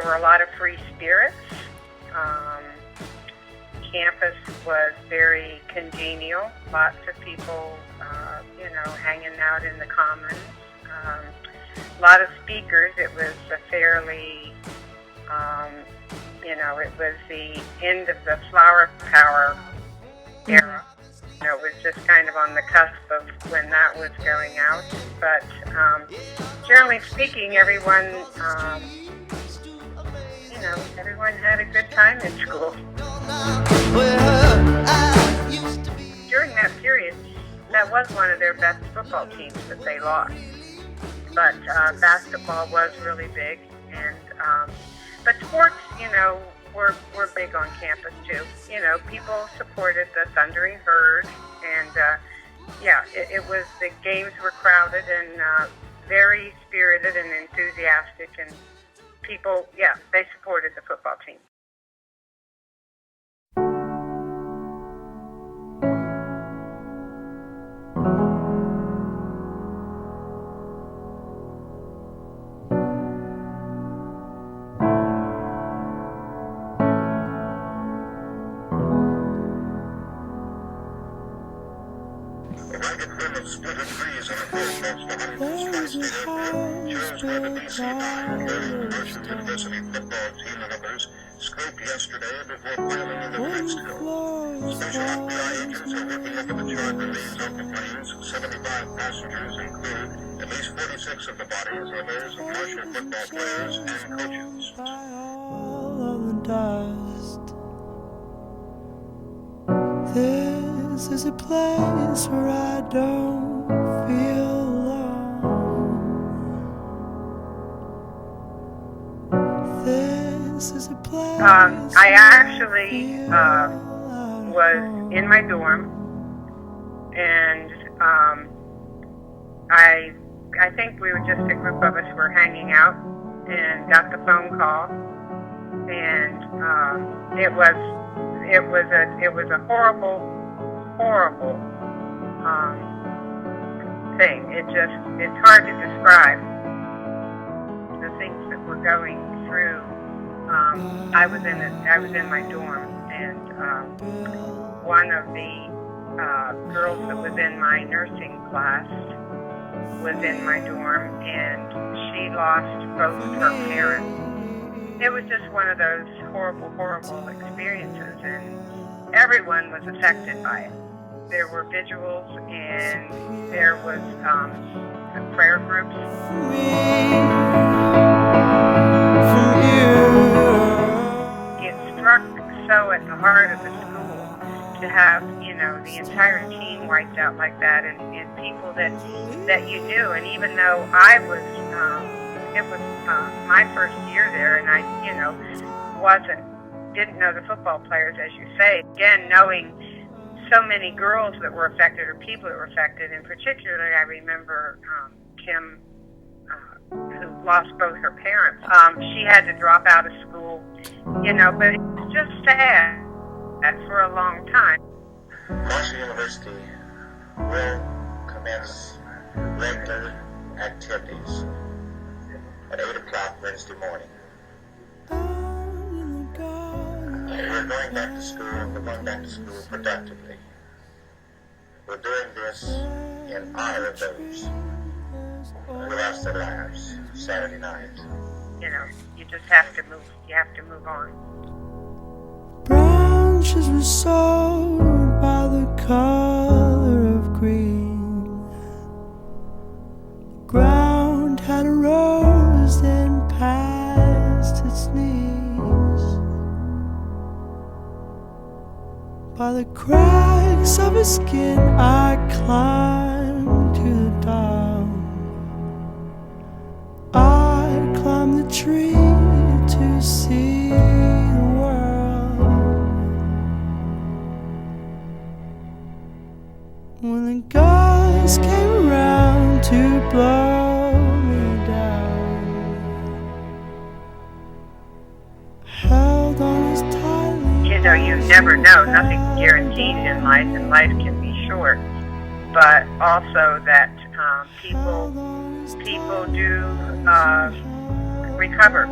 were a lot of free spirits. Campus was very congenial. Lots of people, hanging out in the commons. A lot of speakers. It was a fairly, it was the end of the flower power era. It was just kind of on the cusp of when that was going out. But generally speaking, everyone had a good time in school. During that period, that was one of their best football teams that they lost. But basketball was really big, and but sports, were big on campus too. People supported the Thundering Herd, and it was, the games were crowded and very spirited and enthusiastic, and people, they supported the football team. Splintered trees on a coast next to Huntington's Tri-State shows where the BC 9 carrying Mercer University football team and others scraped yesterday before piling into the next hill. Special FBI agents are working over the charred remains of the planes. 75 passengers include at least 46 of the bodies are those of Mercer football players and coaches. This is a place where I don't feel alone. This is a place I actually was in my dorm, and I think we were just a group of us were hanging out, and got the phone call, and it was a horrible thing. It's hard to describe the things that we're going through. I was in my dorm, and one of the girls that was in my nursing class was in my dorm, and she lost both of her parents. It was just one of those horrible experiences, and everyone was affected by it. There were vigils, and there was prayer groups. It struck so at the heart of the school to have, the entire team wiped out like that, and people that you knew. And even though I was, it was my first year there, and I, didn't know the football players, as you say. Again, knowing so many girls that were affected, or people that were affected, and particularly I remember Kim, who lost both her parents. She had to drop out of school, but it's just sad for a long time. Marshall University will commence regular activities at 8 o'clock Wednesday morning. We're going back to school. We're going back to school productively. We're doing this in honor of those who lost their lives Saturday night. You just have to move. You have to move on. Branches were sown by the color of green. The ground had rose and past its knees. By the cracks of his skin I climbed to the top. I climbed the tree to see the world. When the guys came around to blow me down, held on as tightly. You never know. Nothing's guaranteed in life, and life can be short. But also that people do recover